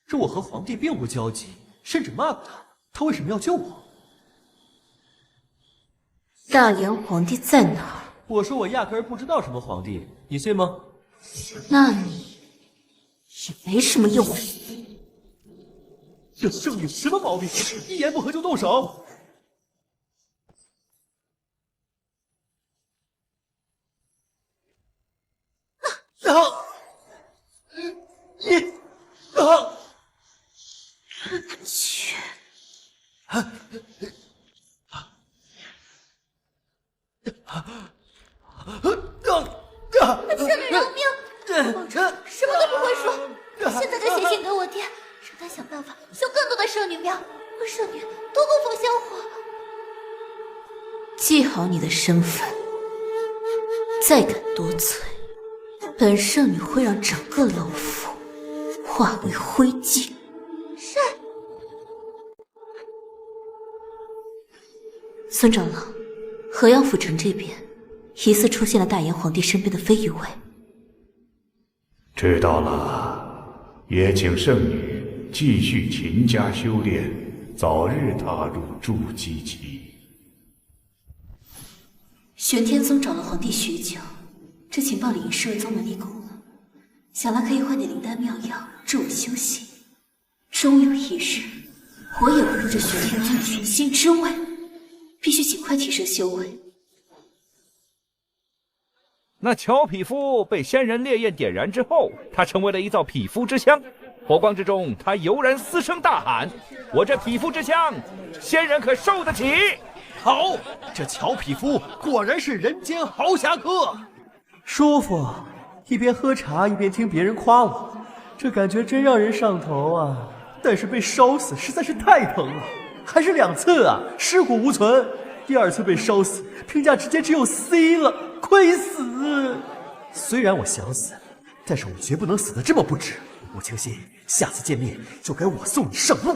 这我和皇帝并无交集，甚至骂过他，他为什么要救我？大炎皇帝在哪儿？我说我压根儿不知道什么皇帝，你信吗？那你也没什么用。这圣女什么毛病？一言不合就动手！去！圣女饶命！皇上什么都不会说，现在就写信给我爹，让他想办法修更多的圣女庙，让圣女多供奉香火。记好你的身份，再敢多嘴，本圣女会让整个楼府化为灰烬。是。孙长老，河阳府城这边疑似出现了大炎皇帝身边的飞羽卫。知道了，也请圣女继续勤加修炼，早日踏入筑基期。玄天宗找了皇帝许久，这情报里已是为宗门立功了，想来可以换点灵丹妙药助我修行。终有一日，我也会入这玄天宗群星之位，必须尽快提升修为。那乔匹夫被仙人烈焰点燃之后，他成为了一道匹夫之香。火光之中，他悠然嘶声大喊：“我这匹夫之香，仙人可受得起！”好，这乔匹夫果然是人间豪侠客，舒服。一边喝茶一边听别人夸我，这感觉真让人上头啊！但是被烧死实在是太疼了，还是2次啊，尸骨无存。第2次被烧死，评价直接只有 C 了，亏死！虽然我想死，但是我绝不能死得这么不值。武清心，下次见面就该我送你上路。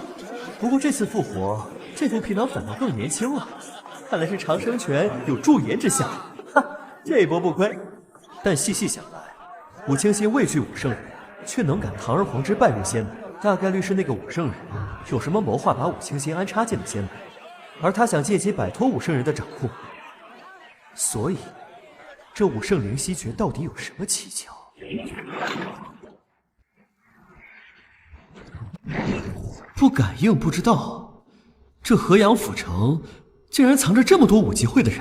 不过这次复活，这副皮囊反倒更年轻了，看来是长生拳有驻颜之效，哈，这一波不亏。但细细想来，武清心畏惧武圣人，却能赶堂而皇之拜入仙门，大概率是那个武圣人有什么谋划把武清心安插进了仙门，而他想借机摆脱武圣人的掌控。所以，这武圣灵犀诀到底有什么蹊跷？不感应不知道，这河阳府城竟然藏着这么多武集会的人。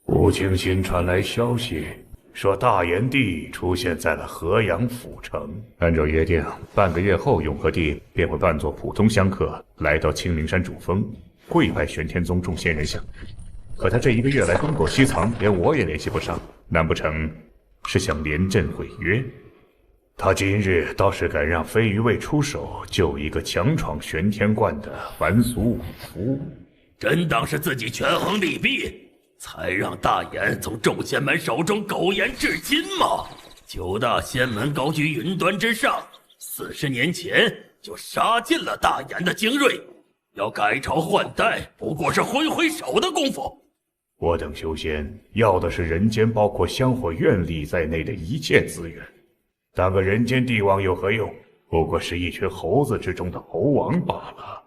武清心传来消息，说大炎帝出现在了河阳府城。按照约定，半个月后永和帝便会扮作普通香客来到青灵山主峰，跪拜玄天宗众仙人像。可他这1个月来东躲西藏，连我也联系不上，难不成是想连阵毁约？他今日倒是敢让飞鱼卫出手救一个强闯玄天观的凡俗武夫，真当是自己权衡利弊，才让大炎从众仙门手中苟延至今吗？9大仙门高居云端之上，40年前就杀尽了大炎的精锐，要改朝换代不过是挥挥手的功夫。我等修仙要的是人间包括香火愿力在内的一切资源，当个人间帝王有何用？不过是一群猴子之中的猴王罢了。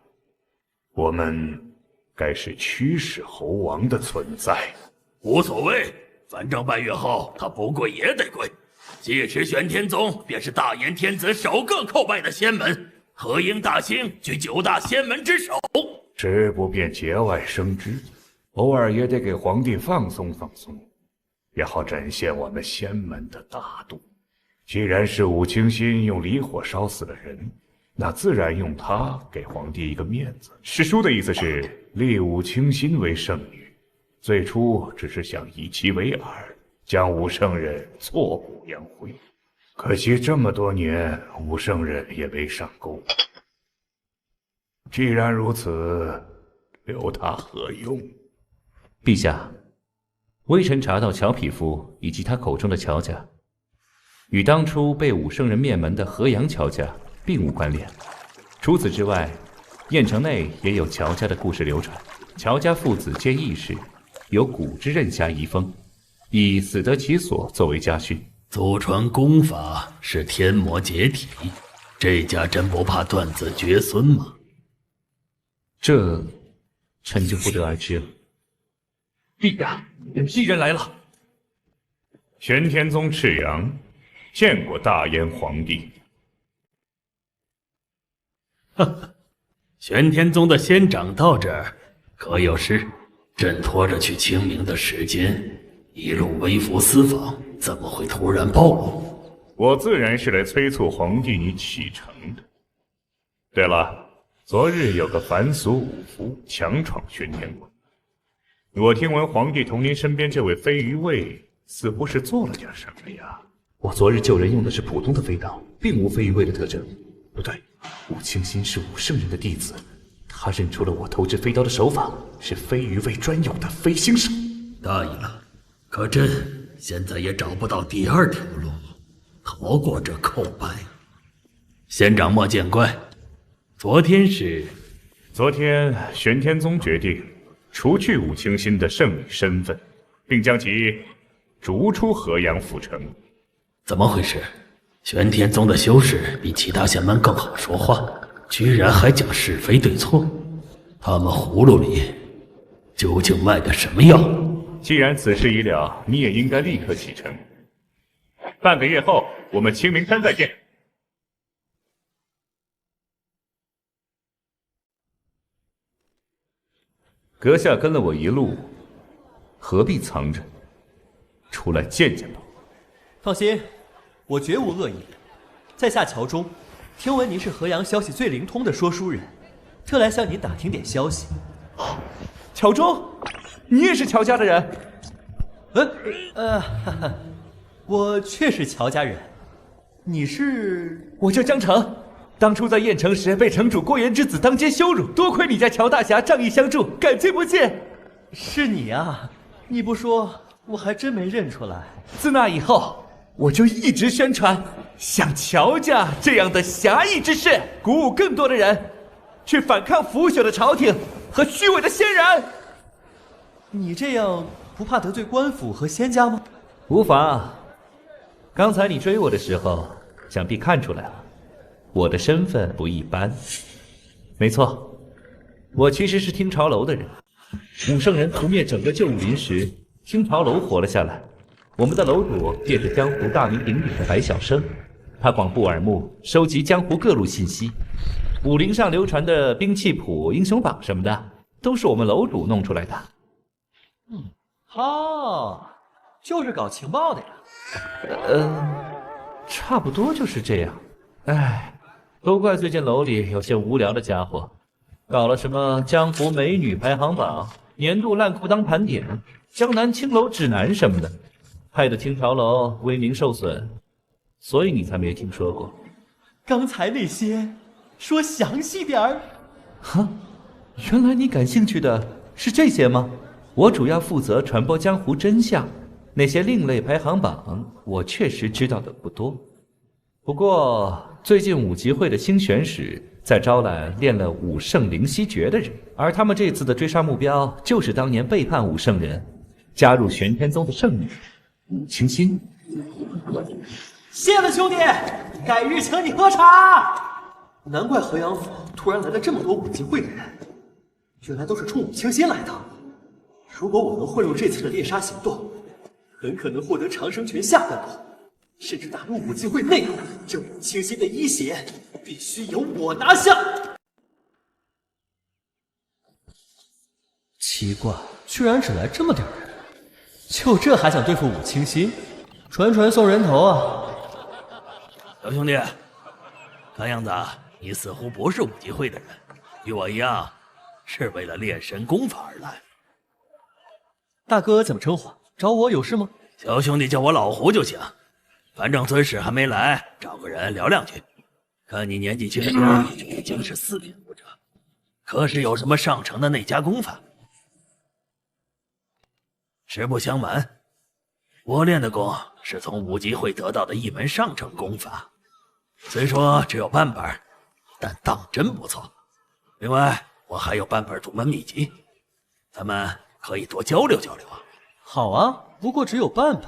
我们该是驱使猴王的存在。无所谓，反正半月后他不跪也得跪。届时玄天宗便是大炎天子首个叩拜的仙门，何应大兴居9大仙门之首。吃不便节外生枝，偶尔也得给皇帝放松放松，也好展现我们仙门的大度。既然是武清心用离火烧死了人，那自然用他给皇帝一个面子。师叔的意思是立武清心为圣女，最初只是想以其为饵，将武圣人挫骨扬灰。可惜这么多年，武圣人也没上钩。既然如此，留他何用？陛下，微臣查到乔匹夫以及他口中的乔家，与当初被武圣人灭门的河阳乔家并无关联。除此之外，燕城内也有乔家的故事流传。乔家父子皆义士，有古之刃侠遗风，以死得其所作为家训。祖传功法是天魔解体，这家真不怕断子绝孙吗？这臣就不得而知了。陛下，鄙人来了。玄天宗赤阳，见过大燕皇帝。玄天宗的仙长到这儿，可有事？朕拖着去清明的时间，一路微服私访，怎么会突然暴露？我自然是来催促皇帝你启程的。对了，昨日有个凡俗武夫强闯玄天关，我听闻皇帝同您身边这位飞鱼卫似乎是做了点什么呀？我昨日救人用的是普通的飞刀，并无飞鱼卫的特征。不对，武清心是武圣人的弟子，他认出了我投掷飞刀的手法，是飞鱼卫专有的飞星手。大意了，可朕现在也找不到第二条路逃过这扣白。仙长莫见怪，昨天玄天宗决定除去武清心的圣女身份，并将其逐出河阳府城。怎么回事？玄天宗的修士比其他仙门更好说话，居然还讲是非对错。他们葫芦里究竟卖的什么药？既然此事已了，你也应该立刻启程。半个月后，我们清明山再见。阁下跟了我一路，何必藏着？出来见见吧。放心，我绝无恶意。在下乔中，听闻您是河阳消息最灵通的说书人，特来向您打听点消息。乔中，你也是乔家的人？哈哈，我确是乔家人。你是？我叫江城，当初在雁城时被城主郭岩之子当街羞辱，多亏你家乔大侠仗义相助，感激不尽。是你啊！你不说，我还真没认出来。自那以后，我就一直宣传像乔家这样的侠义之士，鼓舞更多的人去反抗腐朽的朝廷和虚伪的仙人。你这样不怕得罪官府和仙家吗？无妨。刚才你追我的时候，想必看出来了，我的身份不一般。没错，我其实是听潮楼的人。武圣人屠灭整个旧武林时，听潮楼活了下来。我们的楼主便是江湖大名鼎鼎的白晓生，他广布耳目，收集江湖各路信息。武林上流传的兵器谱、英雄榜什么的，都是我们楼主弄出来的。就是搞情报的呀。差不多就是这样。唉，都怪最近楼里有些无聊的家伙，搞了什么江湖美女排行榜、年度烂裤裆盘点、江南青楼指南什么的，害得听潮楼威名受损，所以你才没听说过。刚才那些，说详细点儿。哈，原来你感兴趣的是这些吗？我主要负责传播江湖真相，那些另类排行榜，我确实知道的不多。不过最近武集会的新选使在招揽练了武圣灵犀诀的人，而他们这次的追杀目标就是当年背叛武圣人、加入玄天宗的圣女武清心。谢了兄弟，改日请你喝茶。难怪河阳府突然来了这么多武集会的人，原来都是冲武清心来的。如果我能混入这次的猎杀行动，很可能获得长生拳下半部，甚至打入武集会内部。这武清心的一血必须由我拿下。奇怪，居然只来这么点人，就这还想对付武清心？传传送人头啊！小兄弟，看样子你似乎不是武集会的人，与我一样，是为了练神功法而来。大哥怎么称呼？找我有事吗？小兄弟叫我老胡就行，反正尊使还没来，找个人聊两句。看你年纪轻轻，就已经是4品武者，可是有什么上乘的内家功法？实不相瞒，我练的功是从武集会得到的一门上乘功法，虽说只有半本，但当真不错。另外，我还有半本独门秘籍，咱们可以多交流交流啊。好啊，不过只有半本，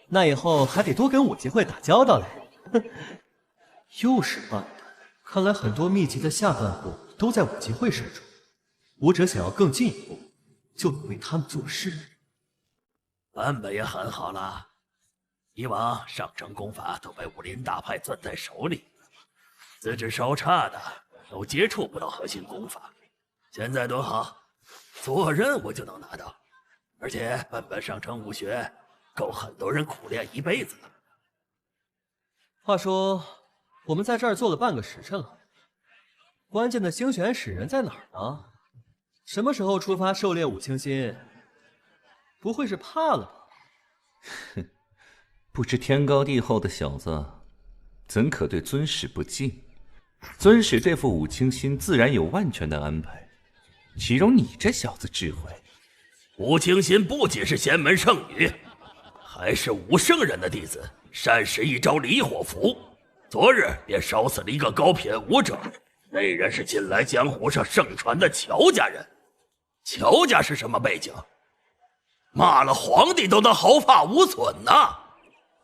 那以后还得多跟武集会打交道嘞。又是半胆，看来很多秘籍的下半部都在武集会手中。武者想要更进一步，就得为他们做事。版本也很好了，以往上乘功法都被武林大派攥在手里，资质稍差的都接触不到核心功法。现在多好，做任务就能拿到，而且本本上乘武学够很多人苦练一辈子了。话说，我们在这儿坐了半个时辰了，关键的星选使人在哪儿呢？什么时候出发狩猎武清心？不会是怕了吧？哼，不知天高地厚的小子，怎可对尊使不敬？尊使对付武清心，自然有万全的安排，岂容你这小子智慧？武清心不仅是仙门圣女，还是武圣人的弟子，善使一招离火符，昨日便烧死了一个高品武者。那人是近来江湖上盛传的乔家人。乔家是什么背景？骂了皇帝都能毫发无损呐！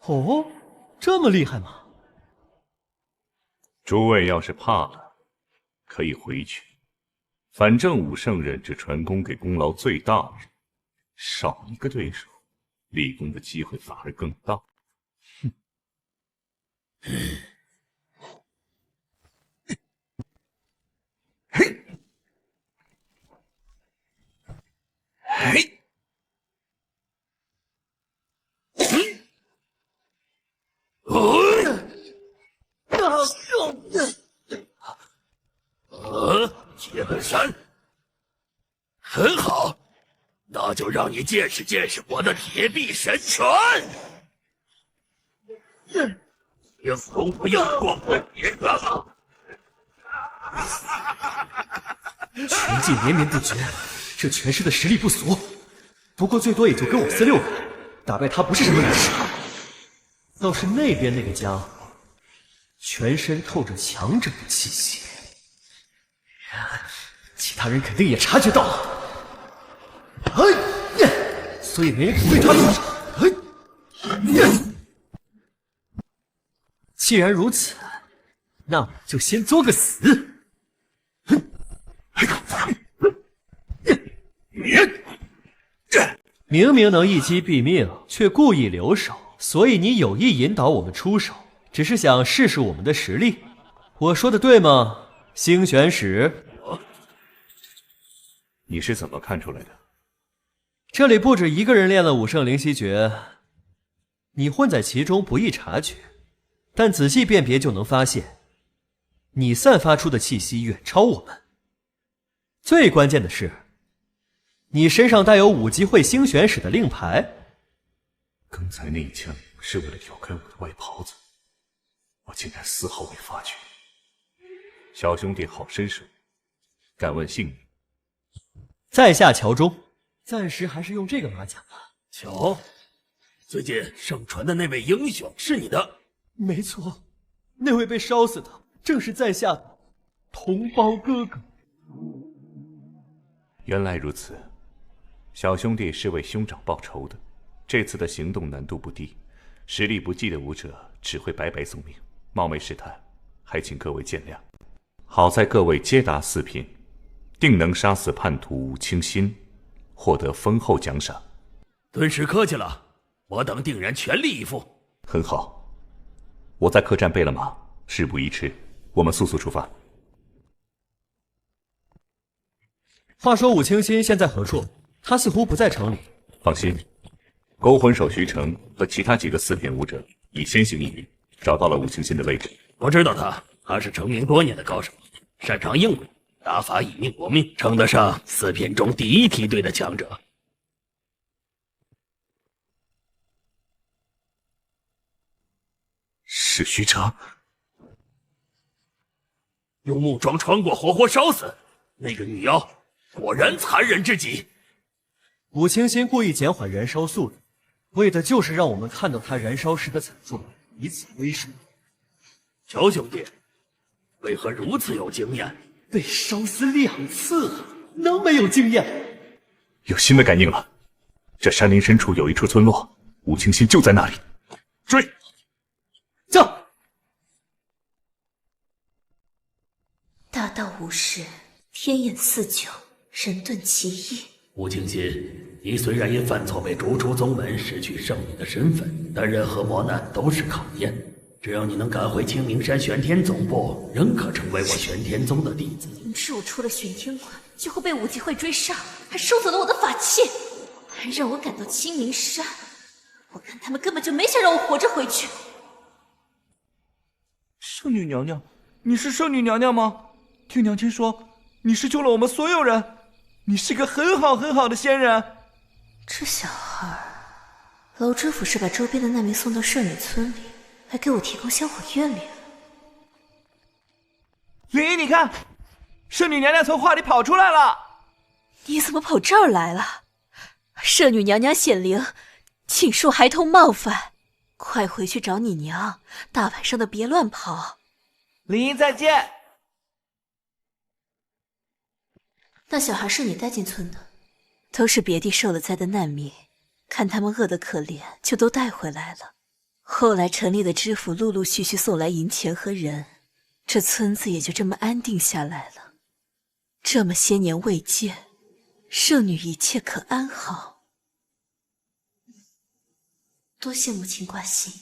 哦，这么厉害吗？诸位要是怕了，可以回去。反正武圣人只传功给功劳最大的人，少一个对手，立功的机会反而更大。哼。铁本山，很好，那就让你见识见识我的铁臂神拳。应功不应过我别干了。拳技连绵不绝，这拳师的实力不俗，不过最多也就跟我4、6个，打败他不是什么难事。倒是那边那个家伙，全身透着强者的气息，其他人肯定也察觉到了，所以没人敢对他动手。既然如此，那我就先作个死。明明能一击毙命，却故意留手，所以你有意引导我们出手，只是想试试我们的实力。我说的对吗，星选使？你是怎么看出来的？这里不止一个人练了武圣灵犀诀，你混在其中不易察觉，但仔细辨别就能发现，你散发出的气息远超我们。最关键的是，你身上带有武集会星选使的令牌。刚才那一枪是为了挑开我的外袍子，我竟然丝毫未发觉。小兄弟好身手，敢问姓名？在下乔中，暂时还是用这个马甲吧。乔，最近盛传的那位英雄是你的？没错，那位被烧死的正是在下的同胞哥哥。原来如此，小兄弟是为兄长报仇的。这次的行动难度不低，实力不济的武者只会白白送命，冒昧试探，还请各位见谅。好在各位皆答4品，定能杀死叛徒武清心，获得丰厚奖赏。敦师客气了，我等定然全力以赴。很好，我在客栈备了马，事不宜迟，我们速速出发。话说武清心现在何处？他似乎不在城里。放心，勾魂手徐成和其他几个4品武者已先行一役，找到了武清心的位置。我知道他是成名多年的高手，擅长应对，打法以命搏命，称得上4品中第1梯队的强者。是徐成，用木桩穿过，活活烧死那个女妖，果然残忍至极。武清心故意减缓燃烧速度，为的就是让我们看到他燃烧时的惨状，以此威慑。乔兄弟，为何如此有经验？被烧死2次，能没有经验？有新的感应了，这山林深处有一处村落，武清心就在那里。追！驾！道无视，天眼四九，人遁其一。吴清心，你虽然因犯错被逐出宗门，失去圣女的身份，但任何磨难都是考验。只要你能赶回青名山玄天总部，仍可成为我玄天宗的弟子。明知我出了玄天关就会被武极会追杀，还收走了我的法器，还让我赶到青名山。我看他们根本就没想让我活着回去。圣女娘娘，你是圣女娘娘吗？听娘亲说，你是救了我们所有人，你是个很好很好的仙人。这小孩，楼知府是把周边的难民送到圣女村里，来给我提供香火院里了。灵姨，你看，圣女娘娘从画里跑出来了。你怎么跑这儿来了？圣女娘娘显灵，请恕孩童冒犯，快回去找你娘，大晚上的别乱跑。灵姨再见。那小孩是你带进村的？都是别地受了灾的难民，看他们饿得可怜，就都带回来了。后来城里的知府陆陆续续送来银钱和人，这村子也就这么安定下来了。这么些年未见，圣女一切可安好？多谢母亲关心。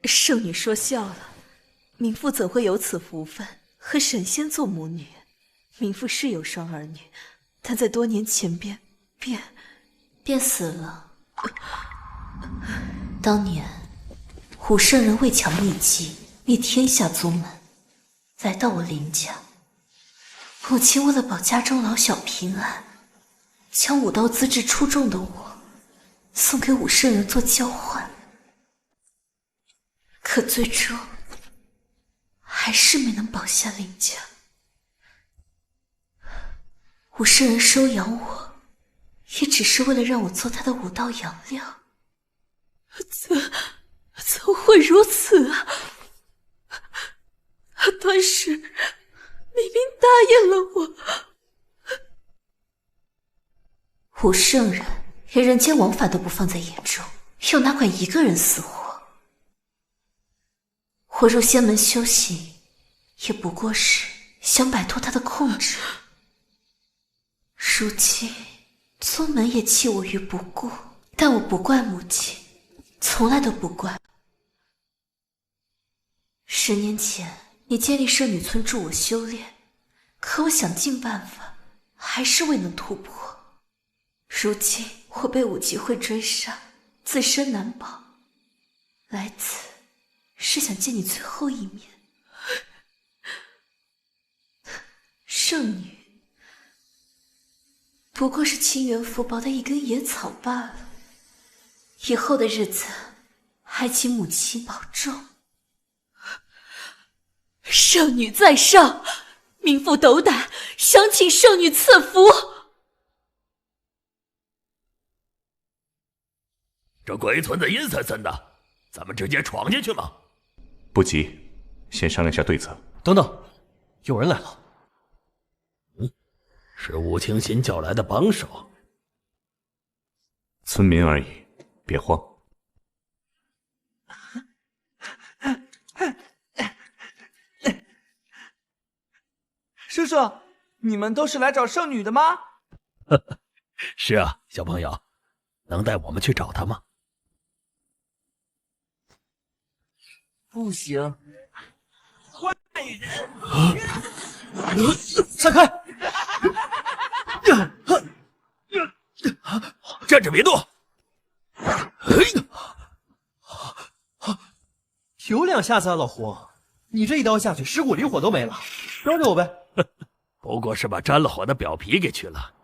圣女说笑了，民妇怎会有此福分，和神仙做母女？民妇是有双儿女，但在多年前便死了。当年虎圣人为抢秘籍，灭天下宗门，来到我林家。母亲为了保家中老小平安，将武道资质出众的我送给武圣人做交换，可最终还是没能保下林家。武圣人收养我，也只是为了让我做他的武道养料。怎会如此啊？当时明明答应了我。武圣人连人间王法都不放在眼中，又哪管一个人死活？我入仙门修行，也不过是想摆脱他的控制。如今宗门也弃我于不顾，但我不怪母亲，从来都不怪。10年前你建立圣女村助我修炼，可我想尽办法，还是未能突破。如今我被武极会追杀，自身难保，来此是想见你最后一面。圣女不过是清源福薄的一根野草罢了，以后的日子还请母亲保重。圣女在上，民妇斗胆，想请圣女赐福。这鬼村子阴森森的，咱们直接闯进去吗？不急，先商量下对策。等等，有人来了。是吴清心叫来的帮手。村民而已，别慌。叔叔，你们都是来找圣女的吗？是啊，小朋友，能带我们去找她吗？不行，坏人！散开！站着别动！有两下子啊，老胡，你这一刀下去，尸骨离火都没了，饶着我呗。不过是把沾了火的表皮给去了。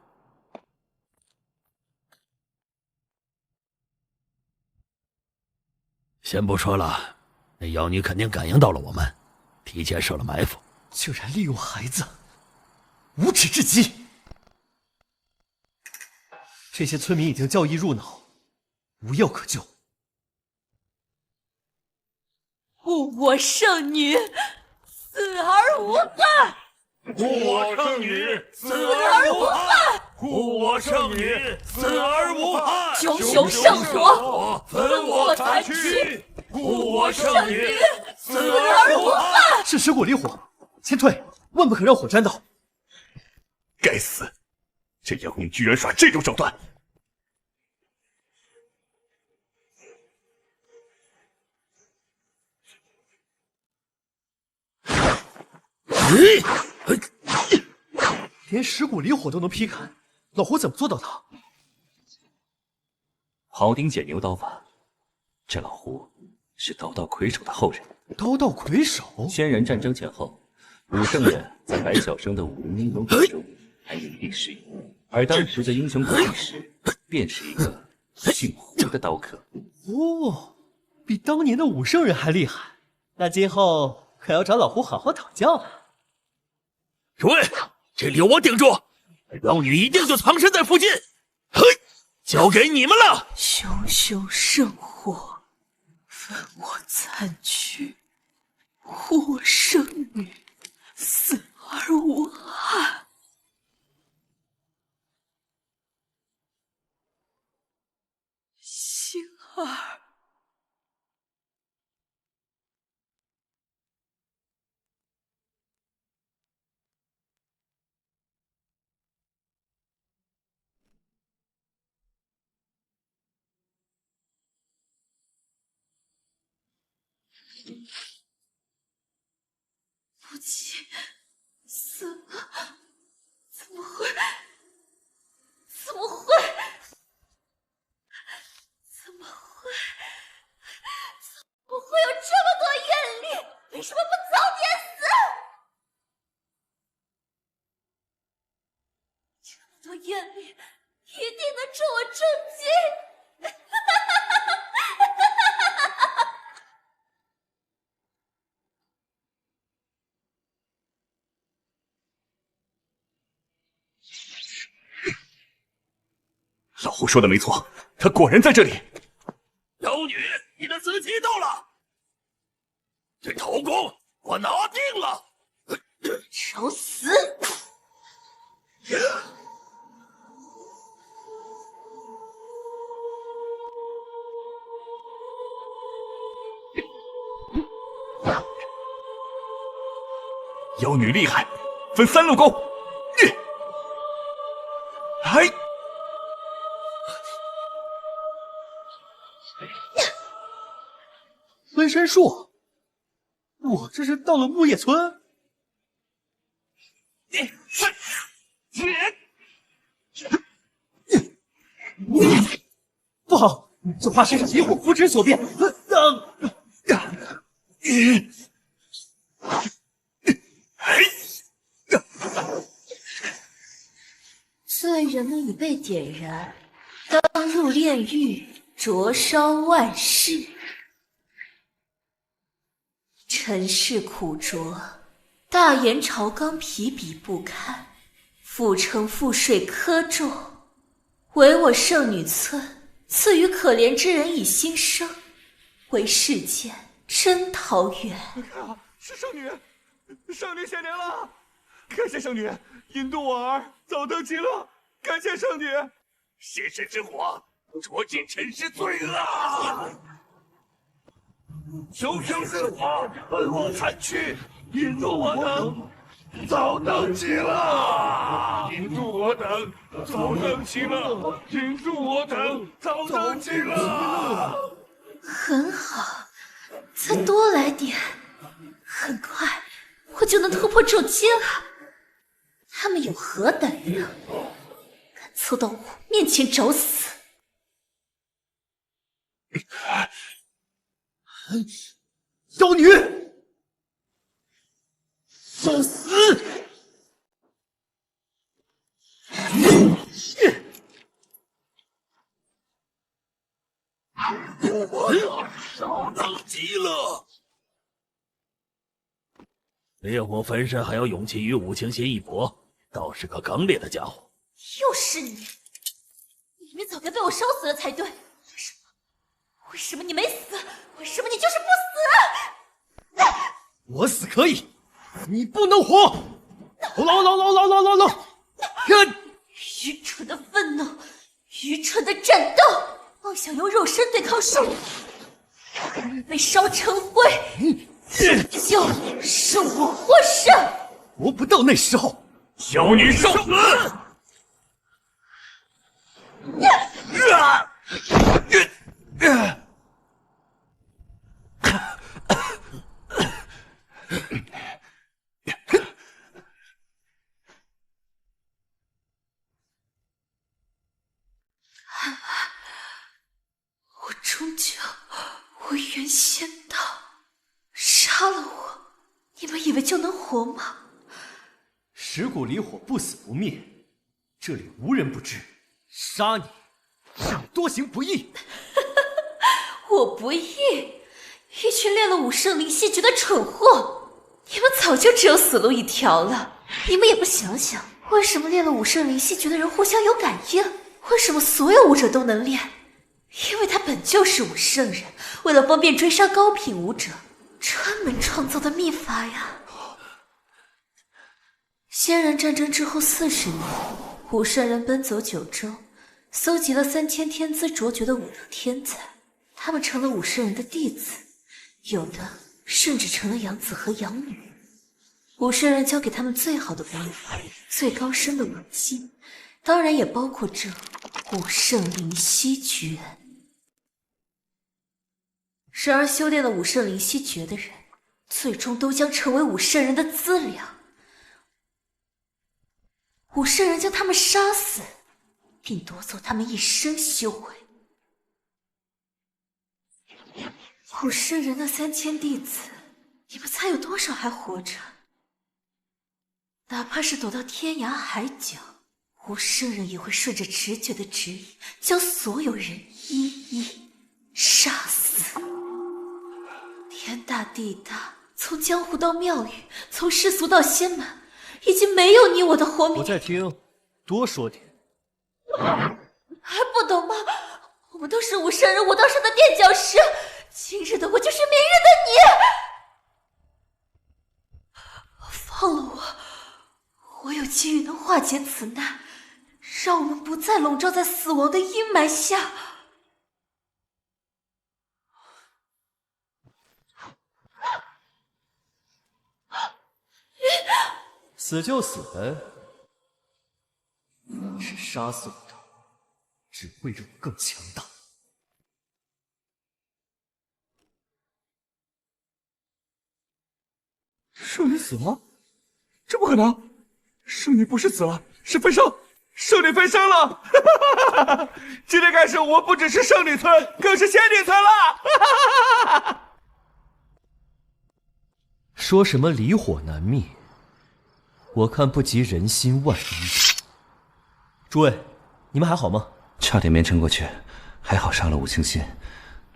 先不说了，那妖女肯定感应到了我们，提前设了埋伏。居然利用孩子，无耻至极！这些村民已经教义入脑，无药可救。护我圣女，死而无憾！护我圣女，死而无憾！护我圣女，死而无憾！九雄圣火，焚我残躯！护我圣女，死而无憾！是尸骨离火，先退！我万不可让火沾到。该死，这妖女居然耍这种手段！连蚀骨离火都能劈砍，老胡怎么做到的？庖丁解牛刀法，这老胡是刀道魁首的后人。刀道魁首？轩辕战争前后，武圣人在白晓生的武林英雄榜中排名第10，而当时的英雄榜第10便是一个姓胡的刀客。哦，比当年的武圣人还厉害。那今后可要找老胡好好讨教了。诸位，这里有我顶住，妖女一定就藏身在附近。嘿，交给你们了。熊熊圣火，焚我残躯，护我圣女，死而无憾。星儿。父亲死了，怎么会？怎么会？怎么会？怎么会有这么多艳丽？为什么不早点死？这么多艳丽，一定能助我正经。老胡说的没错，他果然在这里。妖女，你的死期到了，这头功我拿定了。找死！妖女厉害，分3路功。哎！分身术，我这是到了木叶村。不好，这怕是邪火符纸所变。罪人们已被点燃，当入炼狱，灼烧万世。尘世苦浊，大言朝纲疲鄙不堪，覆城覆水苛重，唯我圣女村赐予可怜之人以新生，为世间真桃源。是圣女，圣女显灵了！感谢圣女引渡我儿早登极乐，感谢圣女！现世之火灼尽尘世罪恶。熊熊之火焚我残躯，引渡我等早登极乐，引渡我等早登极乐，引渡我等早登极乐。很好，再多来点，很快我就能突破咒阶了。他们有何胆量，敢凑到我面前找死？妖女，送死！我早登极乐。烈火焚身还有勇气与武清心一搏，倒是个刚烈的家伙。又是你！你们早该被我烧死了才对。为什么你没死？为什么你就是不死？我死可以，你不能活！捞！愚蠢的愤怒，愚蠢的战斗，妄想用肉身对抗圣女，被烧成灰，就是我获胜。活不到那时候。小女受死！我终究，我原先到，杀了我，你们以为就能活吗？蚀骨离火不死不灭，这里无人不知。杀你，是你多行不义。我不义，一群练了武圣灵犀诀的蠢货，你们早就只有死路一条了。你们也不想想，为什么练了武圣灵犀诀的人互相有感应？为什么所有武者都能练？因为他本就是武圣人，为了方便追杀高品武者，专门创造的秘法呀。仙人战争之后40年，武圣人奔走九州，搜集了3000天资卓绝的武德天才，他们成了武圣人的弟子，有的甚至成了养子和养女。武圣人教给他们最好的功夫，最高深的武技，当然也包括这武圣灵犀诀。然而修炼了武圣灵犀诀的人，最终都将成为武圣人的资粮。武圣人将他们杀死，并夺走他们一生修为。武圣人的3000弟子，你们猜有多少还活着？哪怕是躲到天涯海角，武圣人也会顺着直觉的指引，将所有人一一杀死。天大地大，从江湖到庙宇，从世俗到仙门，已经没有你我的活命。我在听，多说点。还不懂吗？我们都是武圣人武道上的垫脚石，今日的我就是明日的你。放了我，我有机遇能化解此难，让我们不再笼罩在死亡的阴霾下。死就死呗，是杀死我的，只会让我更强大。圣女死了？这不可能！圣女不是死了，是飞升！圣女飞升了！今天开始，我不只是圣女村，更是仙女村了！说什么离火难灭，我看不及人心万一。诸位，你们还好吗？差点没撑过去，还好上了五清心，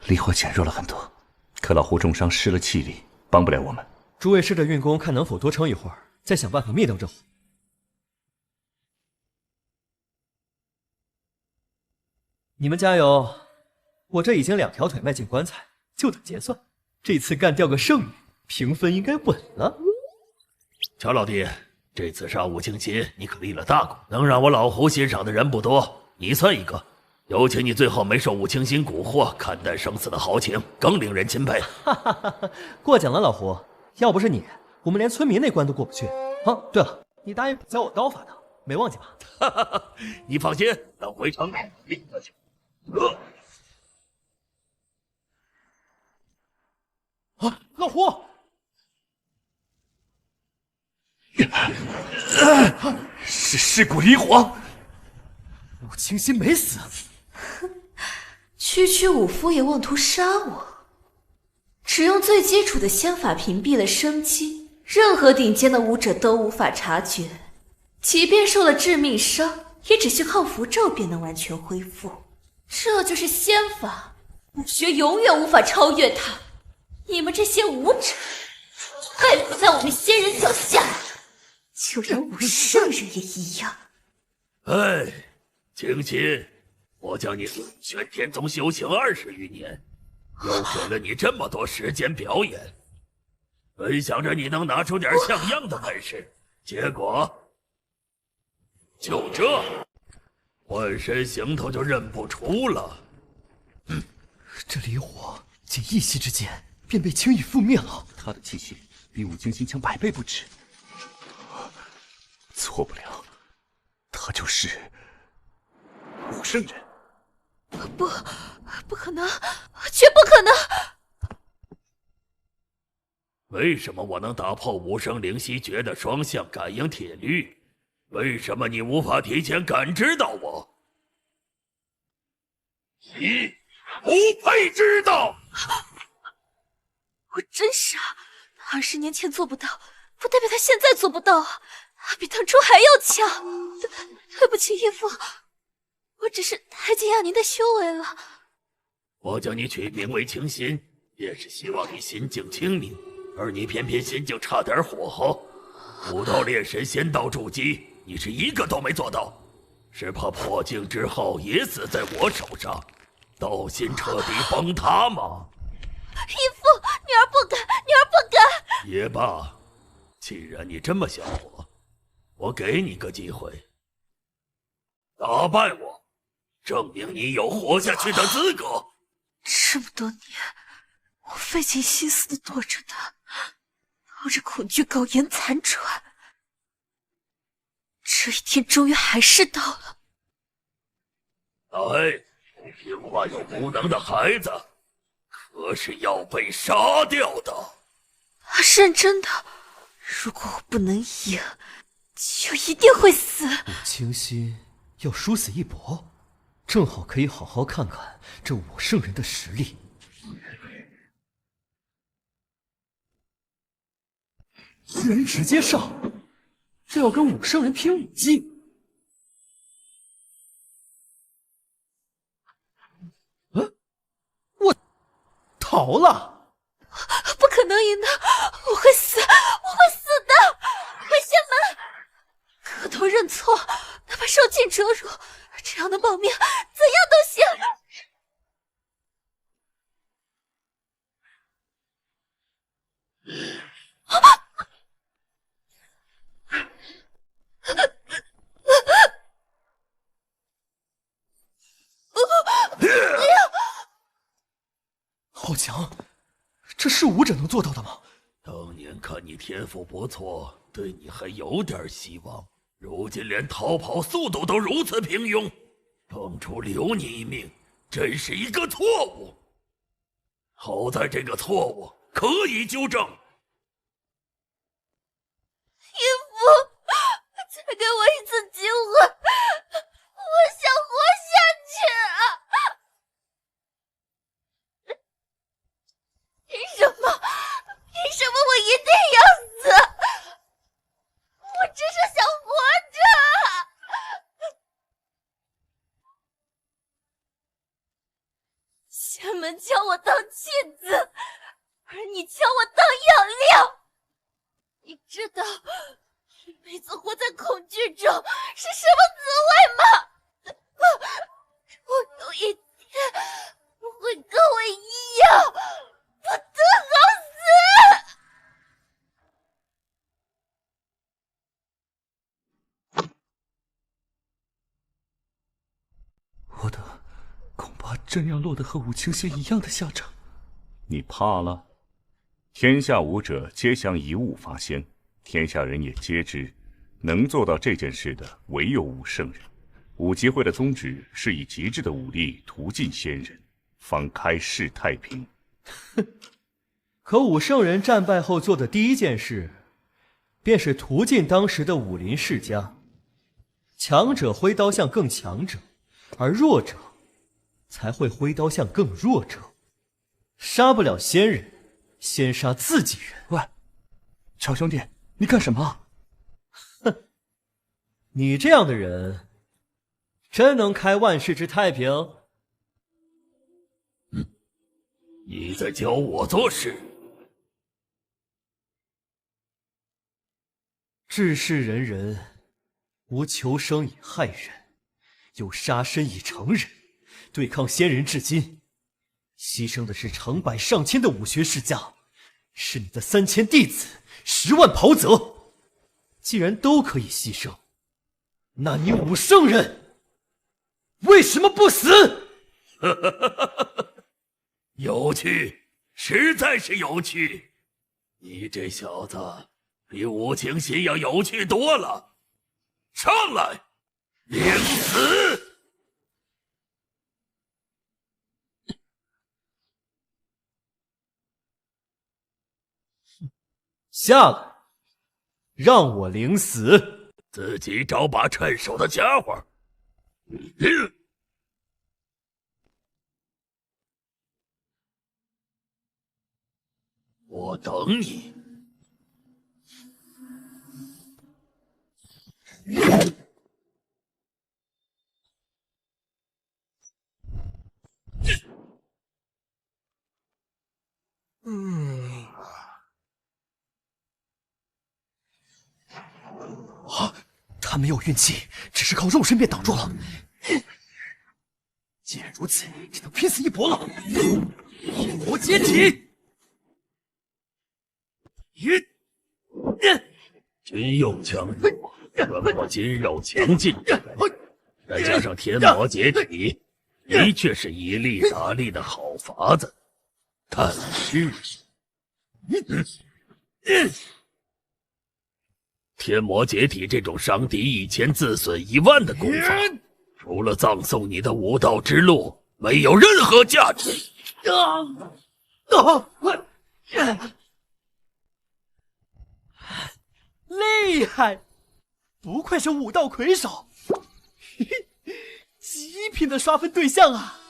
离火减弱了很多。可老胡重伤，失了气力，帮不了我们。诸位试着运功，看能否多撑一会儿，再想办法灭掉这火。你们加油！我这已经2条腿迈进棺材，就等结算。这次干掉个圣女，评分应该稳了。乔老弟，这次杀武清心，你可立了大功，能让我老胡欣赏的人不多，你算一个。尤其你最后没受武清心蛊惑，看淡生死的豪情，更令人钦佩。过奖了，老胡。要不是你，我们连村民那关都过不去。啊，对了，你答应教我刀法的，没忘记吧？你放心，等回城立刻去。啊，老胡！是蛊离火！武清心没死。区区武夫也妄图杀我，只用最基础的仙法屏蔽了生机，任何顶尖的武者都无法察觉。即便受了致命伤，也只需靠符咒便能完全恢复。这就是仙法，武学永远无法超越它。你们这些武者，拜伏在我们仙人脚下，就连武圣人也一样。哎，清心，我将你玄天宗修行20余年，又给了你这么多时间表演，本想着你能拿出点像样的本事，结果就这，换身行头就认不出了。这离火仅一息之间便被轻易覆灭了。他的气息比武清心强100倍不止。错不了，他就是武圣人。不可能，绝不可能！为什么我能打破无声灵犀诀的双向感应铁律？为什么你无法提前感知到我？你不配知道！我真傻，他20年前做不到，不代表他现在做不到啊！他比当初还要强。对不起，义父，我只是太惊讶您的修为了。我将你取名为清心，也是希望你心境清明，而你偏偏心境差点火候。武道炼神仙道筑基，你是一个都没做到，是怕破境之后也死在我手上，道心彻底崩塌吗？义父，女儿不敢，女儿不敢。也罢，既然你这么想我给你个机会，打败我，证明你有活下去的资格。这么多年，我费尽心思的躲着他，抱着恐惧苟延残喘，这一天终于还是到了。不听话又无能的孩子，可是要被杀掉的。他是认真的，如果我不能赢，就一定会死。武清心要殊死一搏，正好可以好好看看这武圣人的实力。居然直接上，这要跟武圣人拼武技。我逃了。不可能赢的，我会死，我会死的！回仙门，磕头认错，哪怕受尽折辱，只要能保命，怎样都行。好强！这是武者能做到的吗？当年看你天赋不错，对你还有点希望，如今连逃跑速度都如此平庸，当初留你一命真是一个错误。好在这个错误可以纠正。义父，再给我一次机会，我想活下去啊！凭什么？凭什么我一定要死？我只是想活着。仙门将我当弃子，而你将我当养料。你知道一辈子活在恐惧中是什么滋味吗？我有一天会跟我一样不得好死。我的恐怕真要落得和武清心一样的下场。你怕了？天下武者皆想以武发仙，天下人也皆知，能做到这件事的唯有武圣人。武集会的宗旨是以极致的武力屠尽仙人，方开世太平。可武圣人战败后做的第一件事，便是屠尽当时的武林世家。强者挥刀向更强者，而弱者才会挥刀向更弱者。杀不了仙人，先杀自己人。喂，乔兄弟，你干什么？哼，你这样的人，真能开万世之太平？你在教我做事？治世仁人，无求生以害人，有杀身以成仁。对抗仙人至今，牺牲的是成百上千的武学世家，是你的3000弟子，10万袍泽。既然都可以牺牲，那你武圣人为什么不死？有趣，实在是有趣。你这小子比武清心要有趣多了。上来，领死！下来，让我领死！自己找把趁手的家伙。我等你。他没有运气，只是靠肉身便挡住了。既然如此，只能拼死一搏了。天魔解体！军用枪术，穿过筋肉强劲之人，再加上天魔解体，的确是以力打力的好法子。但是，天魔解体这种伤敌1000自损1万的功法，除了葬送你的武道之路，没有任何价值。厉害，不愧是武道魁首，极品的刷分对象啊！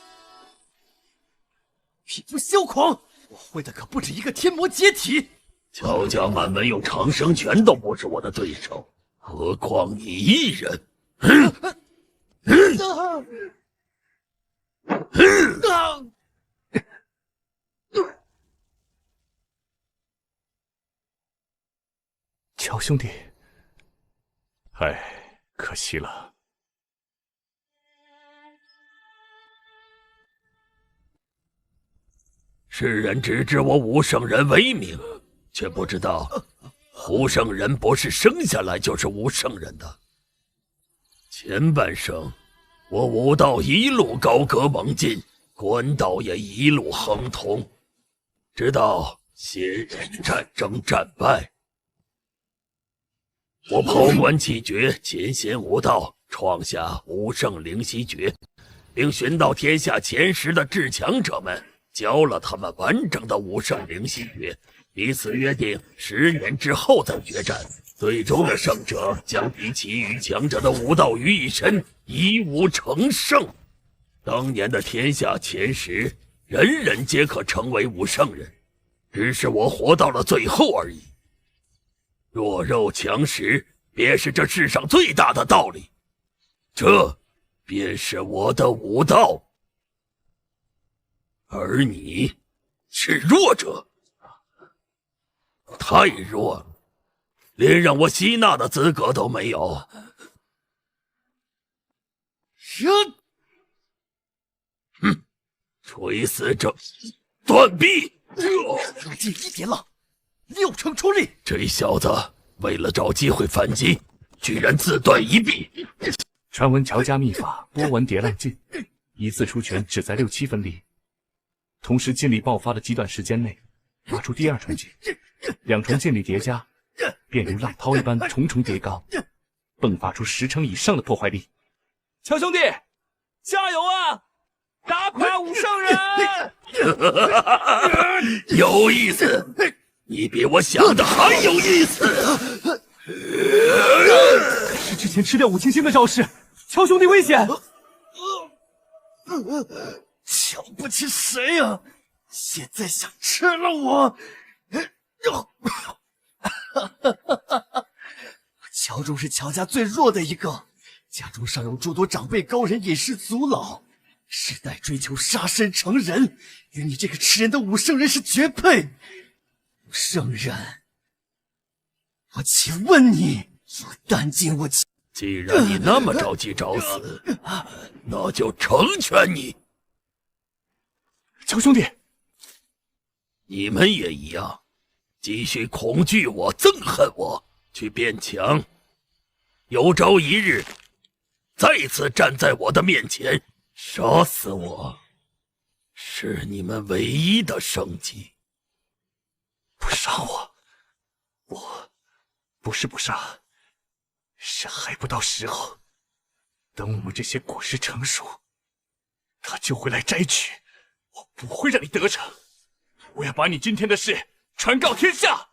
匹夫休狂，我会的可不止一个天魔解体。乔家满门用长生拳都不是我的对手，何况你一人？乔兄弟，唉，可惜了。世人只知我武圣人为名，却不知道武圣人不是生下来就是武圣人的。前半生，我武道一路高歌猛进，官道也一路亨通，直到仙人战争战败，我抛关弃绝，潜仙武道，创下武圣灵犀诀，并寻到天下前10的至强者们，教了他们完整的武圣灵犀诀，彼此约定10年之后再决战。最终的胜者将比其余强者的武道于一身，以武成圣。当年的天下前10，人人皆可成为武圣人，只是我活到了最后而已。弱肉强食，便是这世上最大的道理。这便是我的武道。而你是弱者，太弱了，连让我吸纳的资格都没有。垂死者断臂！近一点了，6成出力。这小子为了找机会反击，居然自断一臂。传闻乔家秘法波纹叠浪劲，一次出拳只在6、7分力，同时劲力爆发的极短时间内发出第2重劲，2重劲力叠加，便如浪涛一般重重叠高，迸发出10成以上的破坏力。乔兄弟，加油啊！打垮武圣人！有意思，你比我想的还有意思。是之前吃掉武清星的招式，乔兄弟危险！瞧不起谁啊？现在想吃了我？乔中是乔家最弱的一个，家中尚有诸多长辈高人隐世祖老，世代追求杀身成仁，与你这个吃人的武圣人是绝配。武圣人，我请问你有担尽我？既然你那么着急找死，那就成全你。乔兄弟，你们也一样，继续恐惧我、憎恨我，去变强。有朝一日，再次站在我的面前，杀死我，是你们唯一的生机。不杀我，不是不杀，是是还不到时候。等我们这些果实成熟，他就会来摘取。我不会让你得逞，我要把你今天的事传告天下。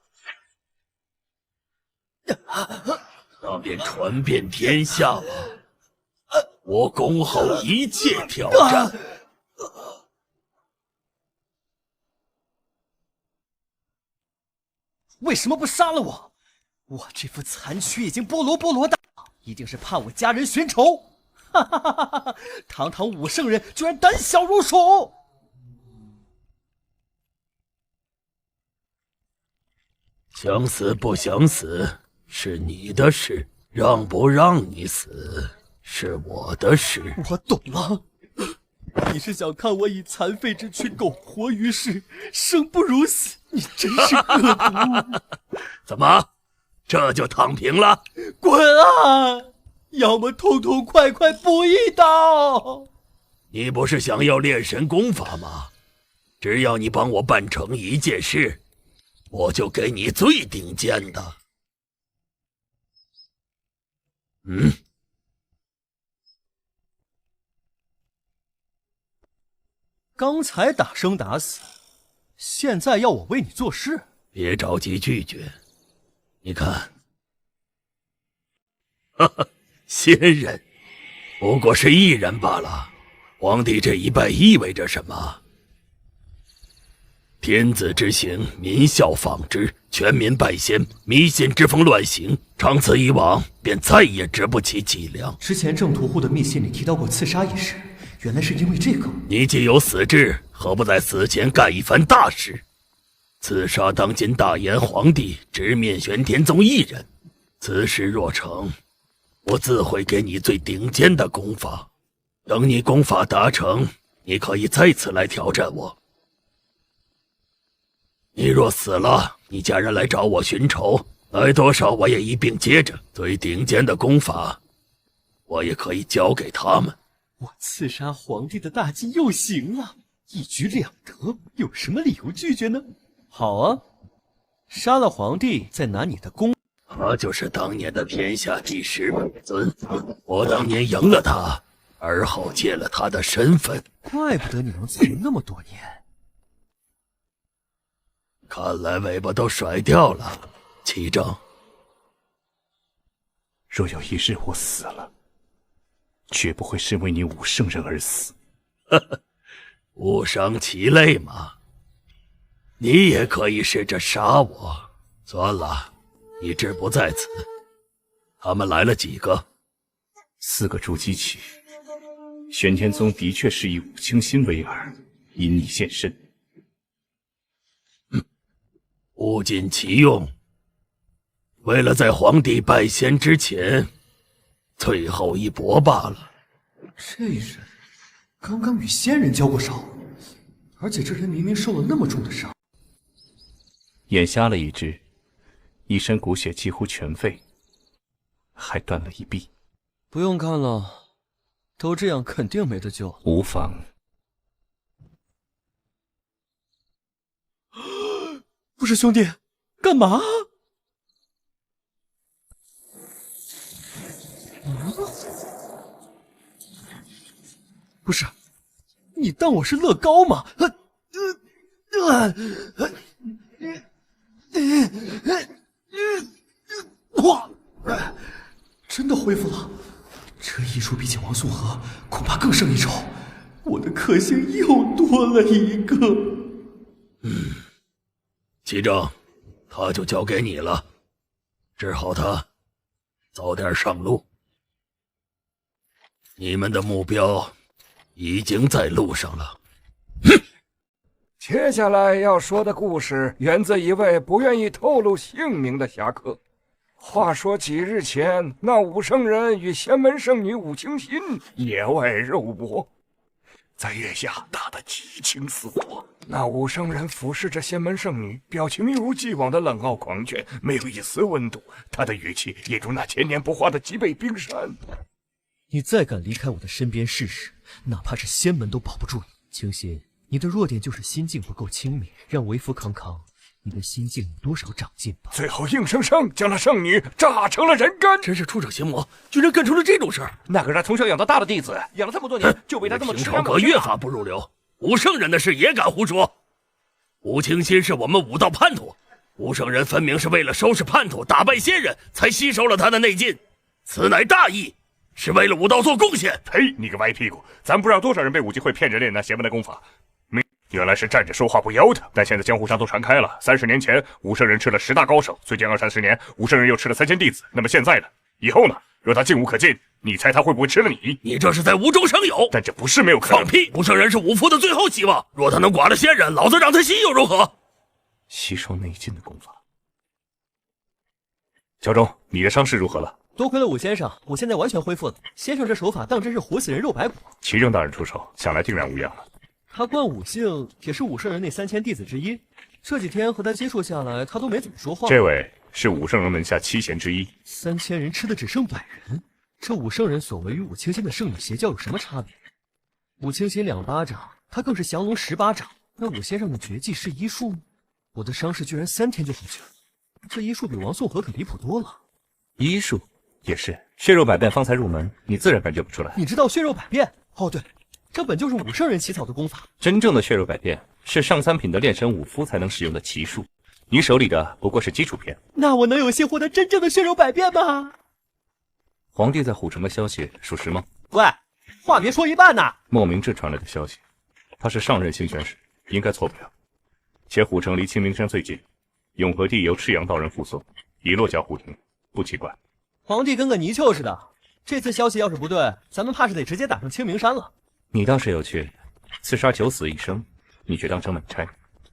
那便传遍天下吧。我恭候一切挑战。为什么不杀了我？我这副残躯已经菠萝大，一定是怕我家人寻仇。哈哈哈哈哈！堂堂武圣人居然胆小如鼠！想死不想死是你的事，让不让你死是我的事。我懂了，你是想看我以残废之躯苟活于世，生不如死。你真是恶毒！怎么，这就躺平了？滚啊！要么痛痛快快补一刀！你不是想要炼神功法吗？只要你帮我办成一件事，我就给你最顶尖的。刚才打生打死，现在要我为你做事？别着急拒绝。你看，哈哈，仙人不过是一人罢了。皇帝这一拜意味着什么？天子之行，民效仿之，全民拜仙，迷信之风乱行，长此以往，便再也直不起脊梁。之前郑屠户的密信里提到过刺杀一事，原来是因为这个。你既有死志，何不在死前干一番大事？刺杀当今大炎皇帝，直面玄天宗一人。此事若成，我自会给你最顶尖的功法。等你功法达成，你可以再次来挑战我。你若死了，你家人来找我寻仇，来多少我也一并接着。最顶尖的功法，我也可以交给他们。我刺杀皇帝的大计又行了，一举两得，有什么理由拒绝呢？好啊，杀了皇帝，再拿你的功。他就是当年的天下第10本尊，我当年赢了他，而后借了他的身份。怪不得你能存那么多年。看来尾巴都甩掉了，齐正。若有一日我死了，绝不会是为你武圣人而死。呵呵，误伤其类嘛。你也可以试着杀我。算了，你志不在此。他们来了几个？4个筑基期。玄天宗的确是以武清心为饵，因你现身。物尽其用。为了在皇帝拜仙之前最后一搏罢了。这人刚刚与仙人交过手，而且这人明明受了那么重的伤。眼瞎了一只，一身骨血几乎全废，还断了一臂。不用看了，都这样肯定没得救。无妨。不是兄弟，干嘛？不是，你当我是乐高吗？哇！真的恢复了，这医术比起王素和恐怕更胜一筹，我的克星又多了一个。齐正，他就交给你了，治好他，早点上路。你们的目标已经在路上了。接下来要说的故事源自一位不愿意透露姓名的侠客。话说几日前，那武圣人与仙门圣女武清心野外肉搏，在月下打得激情似火。那武圣人俯视着仙门圣女，表情一如既往的冷傲狂狷，没有一丝温度。他的语气也如那千年不化的极北冰山。你再敢离开我的身边试试，哪怕是仙门都保不住你。清心，你的弱点就是心境不够清明，让为夫康康你的心境有多少长进吧？最后硬生生将那圣女炸成了人干，真是出者邪魔，居然干出了这种事儿！那可是他从小养到大的弟子，养了这么多年，就被他这么平朝阁越发不入流，武圣人的事也敢胡说！武清心是我们武道叛徒，武圣人分明是为了收拾叛徒、打败仙人，才吸收了他的内劲，此乃大义，是为了武道做贡献。呸！你个歪屁股！咱不知道多少人被武技会骗着练那邪门的功法，原来是站着说话不腰疼。但现在江湖上都传开了，30年前武圣人吃了10大高手，最近20-30年武圣人又吃了3000弟子。那么现在呢？以后呢？若他进无可进，你猜他会不会吃了你？你这是在无中生有。但这不是没有可能。放屁！武圣人是武夫的最后希望，若他能剐了仙人，老子让他吸又如何？吸收内劲的功法。小钟，你的伤势如何了？多亏了武先生，我现在完全恢复了。先生这手法当真是活死人肉白骨。齐正大人出手，想来定然无恙了。他冠武姓，也是武圣人那3000弟子之一。这几天和他接触下来，他都没怎么说话。这位是武圣人门下7贤之一。3000人吃的只剩100人，这武圣人所为与武清心的圣女邪教有什么差别？武清心2巴掌，他更是降龙18掌。那武先生的绝技是医术吗？我的伤势居然3天就好去了，这医术比王颂和可离谱多了。医术也是，血肉百变方才入门，你自然感觉不出来。你知道血肉百变？哦对，这本就是武圣人起草的功法。真正的血肉百变是上3品的炼神武夫才能使用的奇术，你手里的不过是基础片。那我能有幸获得真正的血肉百变吗？皇帝在虎城的消息属实吗？喂，话别说一半呢。莫明志传来的消息，他是上任星玄使，应该错不了。且虎城离清明山最近，永和帝由赤阳道人护送，已落脚虎庭，不奇怪。皇帝跟个泥鳅似的，这次消息要是不对，咱们怕是得直接打上清明山了。你倒是有趣，刺杀9死1生，你却当成美差。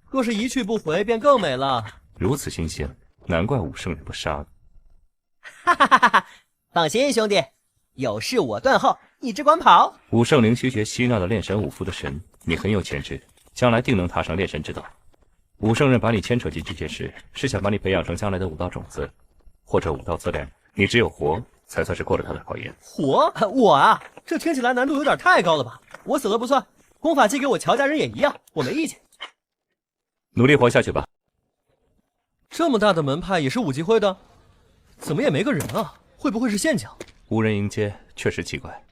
若是一去不回，便更美了。如此新鲜，难怪武圣人不杀了。哈哈哈哈！放心，兄弟，有事我断后，你只管跑。武圣灵虚诀吸纳了炼神武夫的神，你很有潜质，将来定能踏上炼神之道。武圣人把你牵扯进这件事，是想把你培养成将来的武道种子，或者武道资粮。你只有活，才算是过了他的考验。活？我啊，这听起来难度有点太高了吧？我死了不算，功法寄给我乔家人也一样，我没意见。努力活下去吧。这么大的门派也是武技会的，怎么也没个人啊？会不会是陷阱？无人迎接，确实奇怪。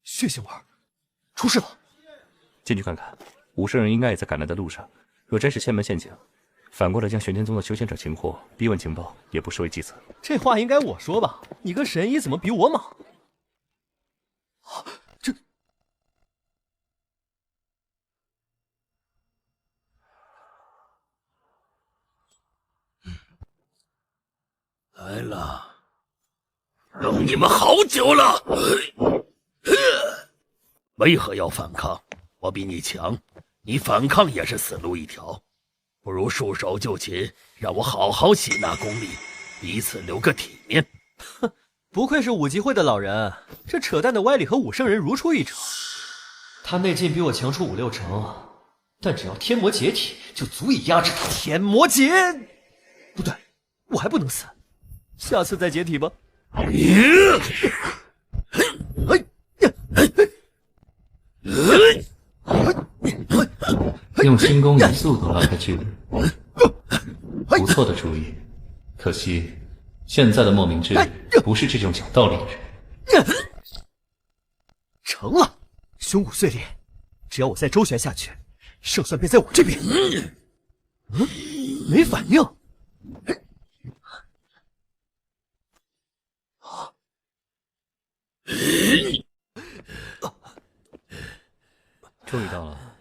血腥味，出事了！进去看看，武圣人应该也在赶来的路上。若真是仙门陷阱，反过来将玄天宗的修仙者擒获，逼问情报，也不失为计策。这话应该我说吧？你个神医怎么比我莽？这……来了，等你们好久了。为何要反抗？我比你强，你反抗也是死路一条。不如束手就擒，让我好好洗纳功力，彼此留个体面。哼，不愧是武技会的老人，这扯淡的歪理和武圣人如出一辙。他内劲比我强出5-6成，但只要天魔解体，就足以压制他。天魔解……不对，我还不能死，下次再解体吧。用轻功以速度拉开距离，不错的主意。可惜现在的莫明志不是这种讲道理的人。成了，胸骨碎裂，只要我再周旋下去，胜算便在我这边。没反应。注意到了，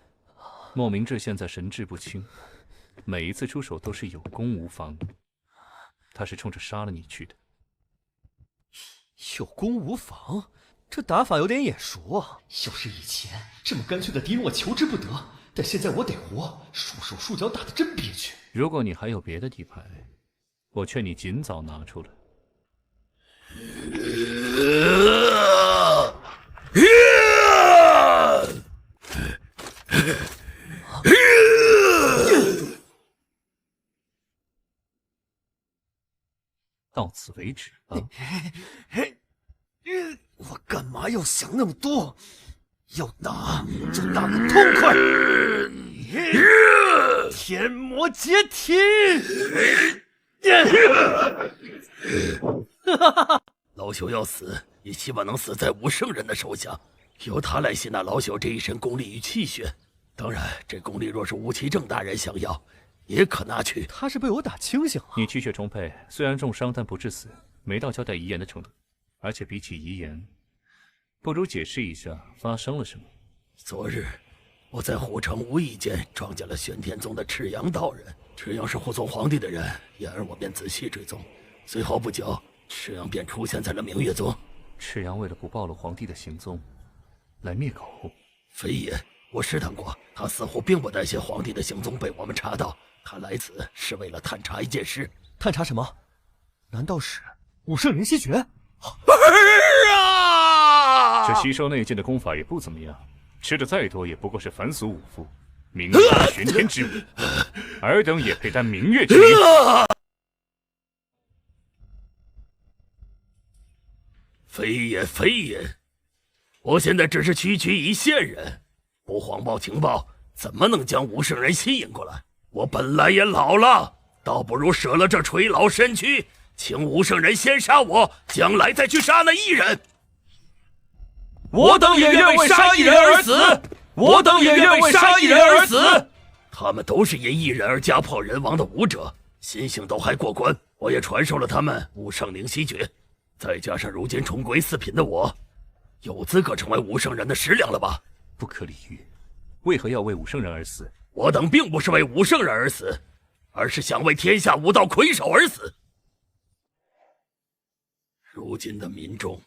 莫明志现在神志不清，每一次出手都是有攻无防，他是冲着杀了你去的。有攻无防，这打法有点眼熟啊！要是以前这么干脆的敌人我求之不得，但现在我得活，束手束脚打得真憋屈。如果你还有别的底牌，我劝你尽早拿出来。到此为止啊！我干嘛要想那么多？要打就打个痛快！天魔解体！老朽要死，也希望能死在武圣人的手下，由他来吸纳老朽这一身功力与气血。当然，这功力若是吴奇正大人想要，也可拿去。他是被我打清醒了。你气血充沛，虽然重伤，但不致死，没到交代遗言的程度。而且比起遗言，不如解释一下发生了什么。昨日，我在虎城无意间撞见了玄天宗的赤阳道人。赤阳是护送皇帝的人，因而我便仔细追踪。随后不久，赤阳便出现在了明月宗。赤阳为了不暴露皇帝的行踪，来灭口。非也，我试探过，他似乎并不担心皇帝的行踪被我们查到。他来此是为了探查一件事。探查什么？难道是武圣人吸血？这吸收内劲的功法也不怎么样，吃的再多也不过是凡俗武夫。明月玄天之武，尔等也配担明月之名？非也，非也！我现在只是区区一线人，不谎报情报，怎么能将武圣人吸引过来？我本来也老了，倒不如舍了这垂老身躯，请武圣人先杀我，将来再去杀那异人。我等也愿为杀一人而死，我等也愿为杀一人而死。他们都是因一人而家破人亡的武者，心性都还过关。我也传授了他们武圣灵犀诀，再加上如今重归四品的我，有资格成为武圣人的食粮了吧？不可理喻，为何要为武圣人而死？我等并不是为武圣人而死，而是想为天下武道魁首而死。如今的民众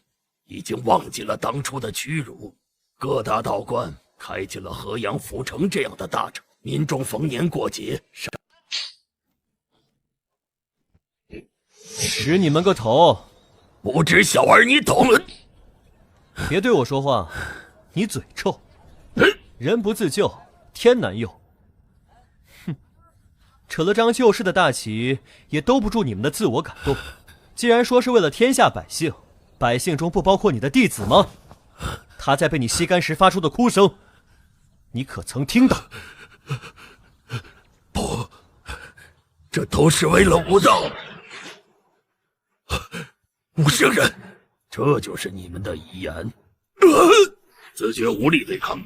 已经忘记了当初的屈辱，各大道观开进了河阳府城这样的大城，民众逢年过节使你们个头！不知小儿你懂？别对我说话，你嘴臭。人不自救，天难佑。哼，扯了张救世的大旗，也兜不住你们的自我感动。既然说是为了天下百姓，百姓中不包括你的弟子吗？他在被你吸干时发出的哭声，你可曾听到？不，这都是为了武道。武圣人，这就是你们的遗言。自觉无力对抗，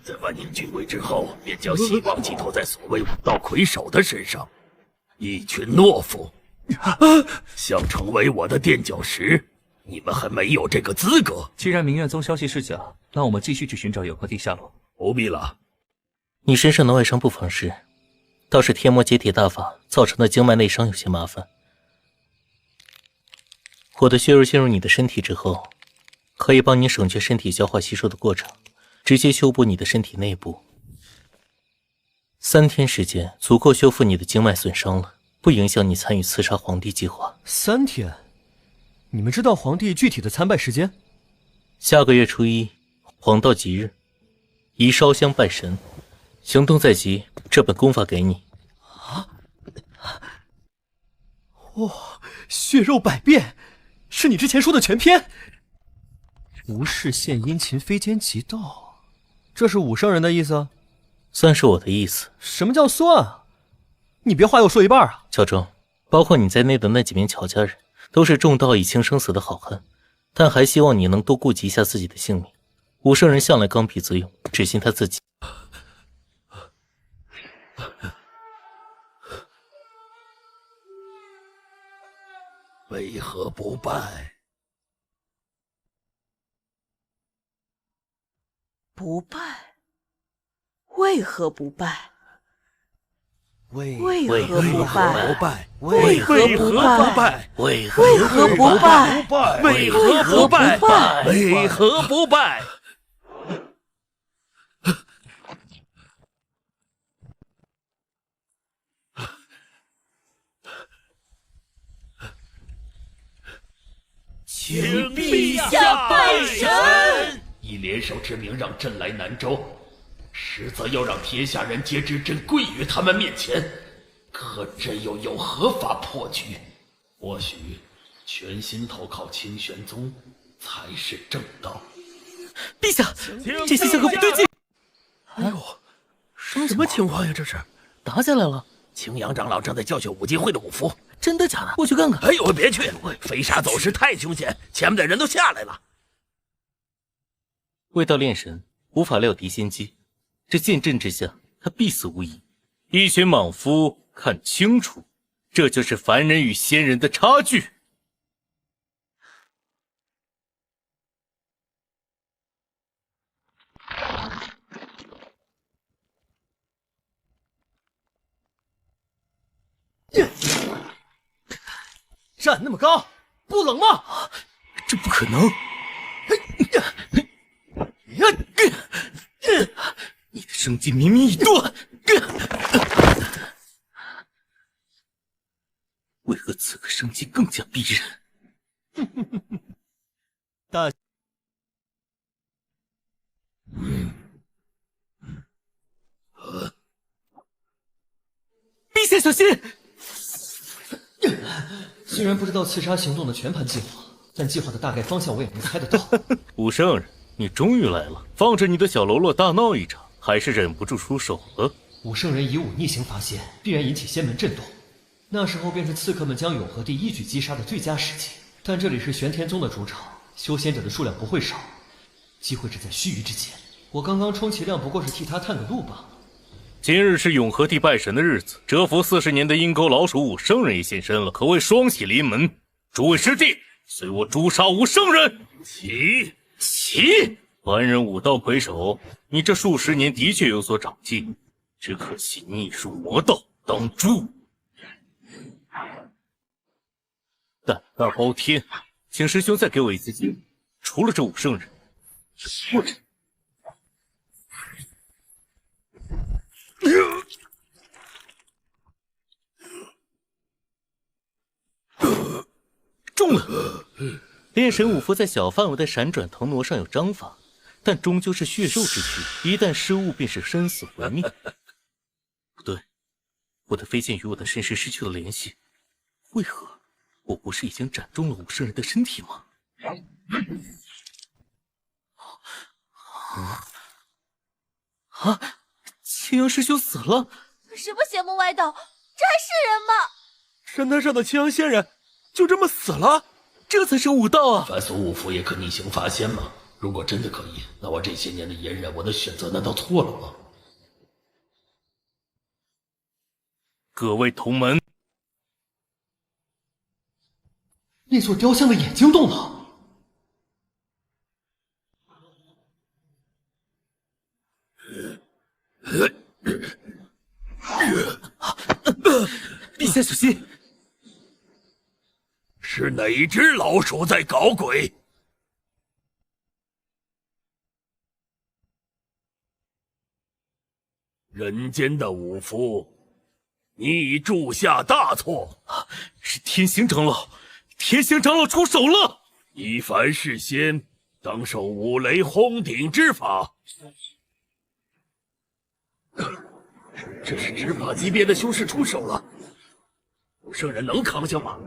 在万年聚会之后，便将希望寄托在所谓武道魁首的身上。一群懦夫，想成为我的垫脚石，你们还没有这个资格。既然明月宗消息是假，那我们继续去寻找有关地下落。不必了，你身上的外伤不妨事，倒是天魔解体大法造成的经脉内伤有些麻烦。我的血肉进入你的身体之后，可以帮你省去身体消化吸收的过程，直接修补你的身体内部。3天时间足够修复你的经脉损伤了，不影响你参与刺杀皇帝计划。3天？你们知道皇帝具体的参拜时间？下个月初1，黄道吉日，宜烧香拜神。行动在即，这本功法给你。哇，血肉百变，是你之前说的全篇。无事献殷勤，非奸即盗，这是武圣人的意思？算是我的意思。什么叫算啊？你别话又说一半啊！乔装，包括你在内的那几名乔家人，都是重道以轻生死的好汉，但还希望你能多顾及一下自己的性命。武圣人向来刚愎自用，只信他自己。为何不拜？不拜？为何不拜？为何不拜？为何不拜？为何不拜？为何不拜？为何不拜？请陛下拜神！以联手之名让朕来南州，实则要让天下人皆知朕跪于他们面前。可朕又有何法破局？或许全心投靠清玄宗才是正道。陛下，这些相可不对劲。哎呦，什么情况呀？这是打起来了。青阳长老正在教训武金会的武夫。真的假的？我去看看。哎呦，别去！飞沙走石太凶险，前面的人都下来了。未到炼神，无法料敌先机。这剑阵之下，他必死无疑。一群莽夫，看清楚，这就是凡人与仙人的差距。站那么高，不冷吗？这不可能！你的生机明明已断，为何此刻生机更加逼人？大，陛下小心！虽然不知道刺杀行动的全盘计划，但计划的大概方向我也能猜得到。武圣人，你终于来了，放着你的小喽啰大闹一场，还是忍不住出手了。武圣人以武逆行伐仙，必然引起仙门震动，那时候便是刺客们将永和帝一举击杀的最佳时机。但这里是玄天宗的主场，修仙者的数量不会少，机会只在须臾之间。我刚刚充其量不过是替他探个路罢了。今日是永和帝拜神的日子，蛰伏40年的阴沟老鼠武圣人也现身了，可谓双喜临门。诸位师弟，随我诛杀武圣人！起！凡人武道魁首，你这数十年的确有所长进，只可惜逆术魔道，当诛。胆大包天，请师兄再给我一次机会，除了这武圣人，或者……中了！炼神武夫在小范围的闪转腾挪上有章法，但终究是血肉之躯，一旦失误便是生死回命。不对，我的飞剑与我的身世失去了联系，为何我不是已经斩中了武圣人的身体吗？青阳师兄死了！什么邪魔歪道？这还是人吗？山滩上的青阳仙人就这么死了？这才是武道啊！凡俗武夫也可逆行伐仙吗？如果真的可以，那我这些年的隐忍，我的选择难道错了吗？各位同门，那座雕像的眼睛动了。陛下小心！是哪只老鼠在搞鬼？人间的武夫，你已铸下大错。是天行长老，天行长老出手了！一凡是仙，当受五雷轰顶之法。这是执法级别的修士出手了，武圣人能扛下吗？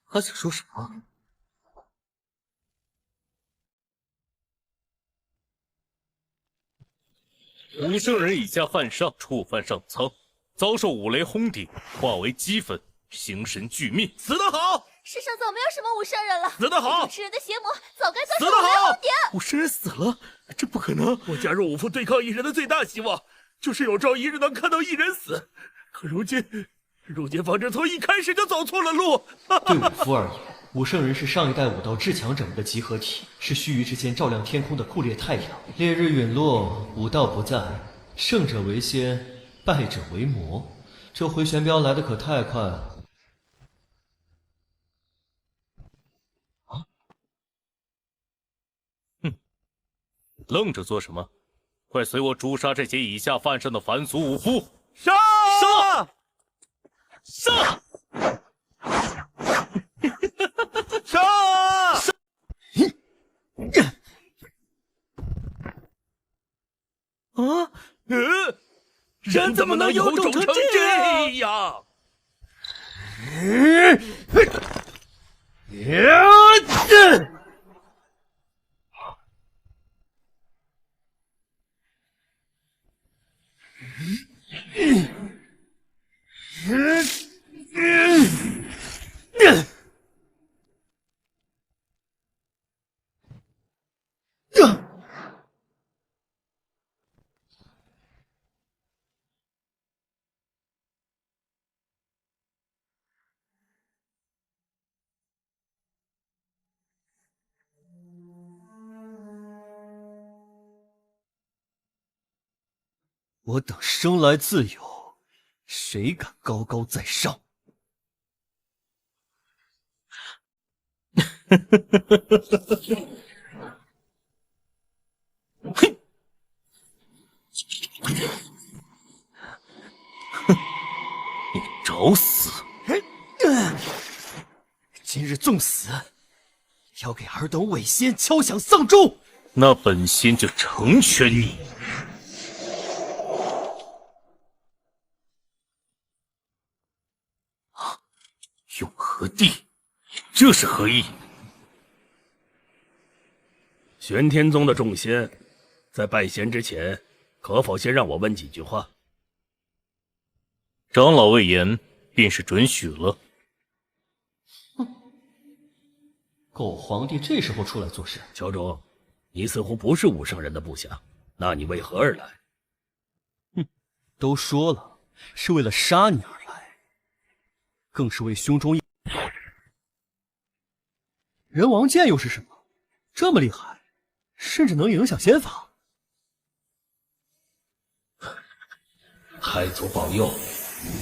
他想说什么？武圣人以下犯上，触犯上苍，遭受五雷轰顶，化为齑粉，形神俱灭。死得好！世上早没有什么武圣人了，死得好！吃人的邪魔早该遭受死得好！武圣人死了，这不可能！我加入武夫对抗异人的最大希望，就是有朝一日能看到异人死。可如今方阵从一开始就走错了路。对武夫而言，武圣人是上一代武道至强者们的集合体，是须臾之间照亮天空的酷烈太阳。烈日陨落，武道不在，胜者为仙，败者为魔。这回旋镖来得可太快了。愣着做什么？快随我诛杀这些以下犯上的凡俗武夫！杀！杀！杀！杀！人怎么能有种成这样？我等生来自有，谁敢高高在上？哼！你找死！今日纵死，要给尔等伪仙敲响丧钟。那本仙就成全你。永和帝，这是何意？玄天宗的众仙，在拜仙之前，可否先让我问几句话？长老未言，便是准许了。狗皇帝这时候出来做事？乔中，你似乎不是武圣人的部下，那你为何而来？都说了，是为了杀你而来，更是为胸中人王剑又是什么？这么厉害，甚至能影响仙法。太祖保佑，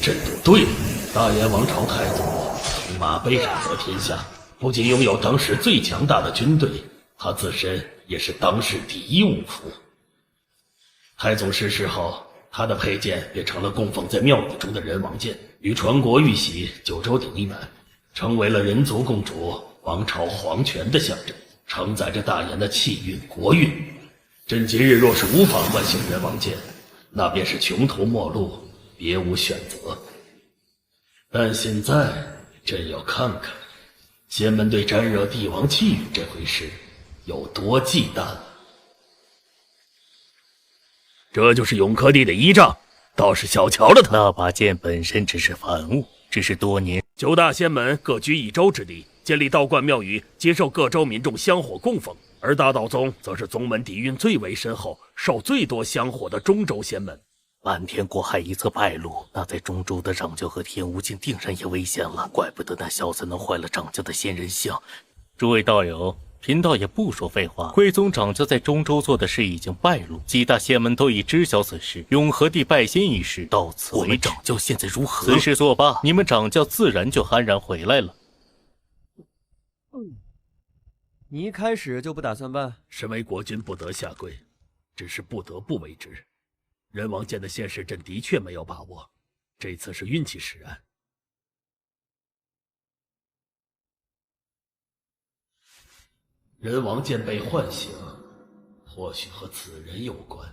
朕赌对了。大燕王朝太祖统马背斩得天下，不仅拥有当时最强大的军队，他自身也是当世第一武夫。太祖逝世后，他的佩剑变成了供奉在庙宇中的人王剑，与传国玉玺、九州鼎一般，成为了人族共主、王朝皇权的象征，承载着大燕的气运、国运。朕今日若是无法唤醒人王剑，那便是穷途末路，别无选择。但现在，朕要看看仙门对沾惹帝王气运这回事有多忌惮。这就是永科帝的依仗，倒是小瞧了他。那把剑本身只是凡物，只是多年9大仙门各居一州之地，建立道观庙宇，接受各州民众香火供奉。而大道宗则是宗门底蕴最为深厚、受最多香火的中州仙门。瞒天过海一则败露，那在中州的掌教和天无境定然也危险了。怪不得那小子能坏了掌教的仙人像。诸位道友，贫道也不说废话。徽宗掌教在中州做的事已经败露，几大仙门都已知晓此事。永和帝拜仙一事到此为止。我们掌教现在如何？此事作罢，你们掌教自然就安然回来了。你一开始就不打算办？身为国君不得下跪，只是不得不为之。人王剑的现世朕的确没有把握，这次是运气使然。人王剑被唤醒，或许和此人有关。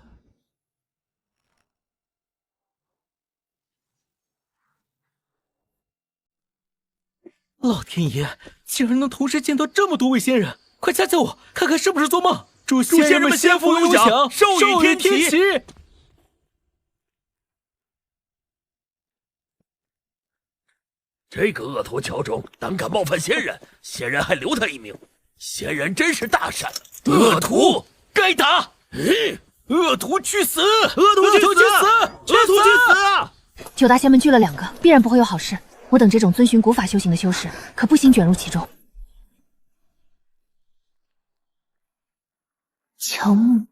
老天爷，竟然能同时见到这么多位仙人！快掐掐我，看看是不是做梦！祝仙人们仙福永享，寿与天齐！这个恶徒乔中胆敢冒犯仙人，仙人还留他一命，仙人真是大善。恶徒，该打！恶徒去死！恶徒去死！恶徒去死！9大仙门聚了2个，必然不会有好事。我等这种遵循古法修行的修士，可不兴卷入其中。乔木，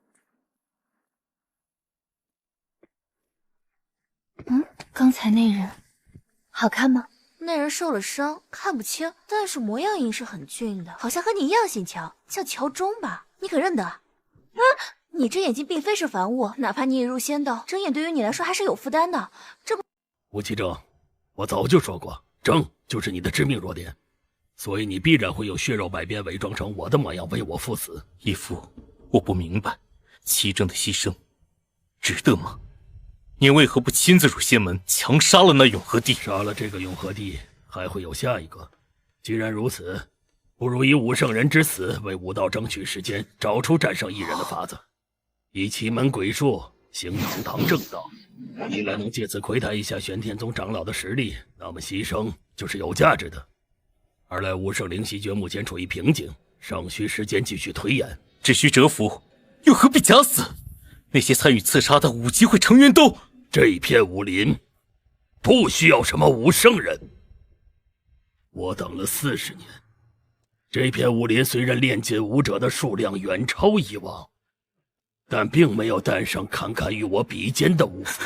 刚才那人好看吗？那人受了伤，看不清，但是模样应是很俊的，好像和你一样姓乔，叫乔中吧？你可认得？你这眼睛并非是凡物，哪怕你也入仙道，睁眼对于你来说还是有负担的。这不，吴奇正，我早就说过，争就是你的致命弱点，所以你必然会有血肉百变，伪装成我的模样为我赴死。义父，我不明白，齐正的牺牲值得吗？你为何不亲自入仙门，强杀了那永和帝？杀了这个永和帝，还会有下一个。既然如此，不如以武圣人之死为武道争取时间，找出战胜一人的法子。以奇门鬼术行堂堂正道，一来能借此窥探一下玄天宗长老的实力，那么牺牲就是有价值的；二来武圣灵犀诀目前处于瓶颈，尚需时间继续推演。只需蛰伏，又何必假死？那些参与刺杀的武集会成员都……这片武林不需要什么武圣人。我等了40年，这片武林虽然炼金武者的数量远超以往，但并没有诞生堪堪与我比肩的武夫。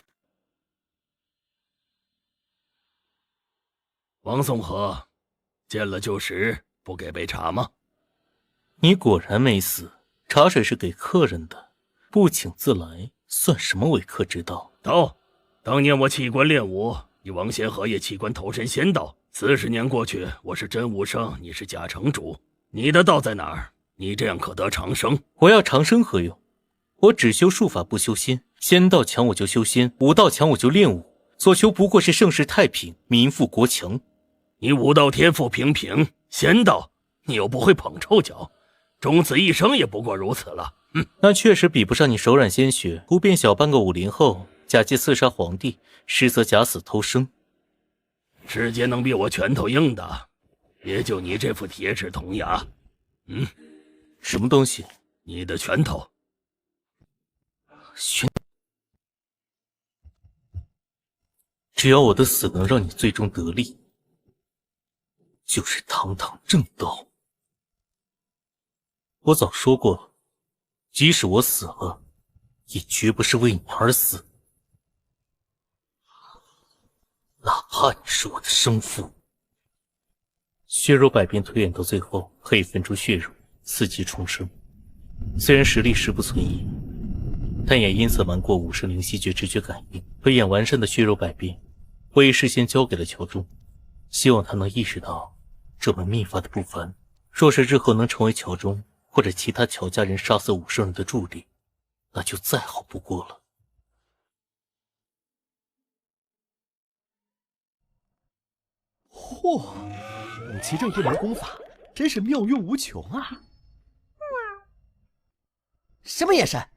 王颂和，见了旧时不给杯茶吗？你果然没死，茶水是给客人的，不请自来，算什么为客之道？当年我弃官练武，你王仙和也弃官投身仙道。40年过去，我是真武圣，你是假城主，你的道在哪儿？你这样可得长生？我要长生何用？我只修术法不修仙，仙道强我就修仙，武道强我就练武，所求不过是盛世太平，民富国强。你武道天赋平平，仙道你又不会捧臭脚，终此一生也不过如此了。那确实比不上你手染鲜血，不变小半个武林后，假借刺杀皇帝，实则假死偷生。世间能比我拳头硬的，也就你这副铁齿铜牙。什么东西？你的拳头。只要我的死能让你最终得利，就是堂堂正道。我早说过了，即使我死了，也绝不是为你而死。哪怕你是我的生父。血肉百变推演到最后，可以分出血肉，伺机重生。虽然实力实不存疑，但也因此瞒过武圣灵犀诀直觉感应，推演完善的血肉百变，我已事先交给了乔中，希望他能意识到这门秘法的不凡。若是日后能成为乔中或者其他乔家人杀死武圣人的助力，那就再好不过了。嚯，武奇正这门功法真是妙用无穷啊！什么眼神？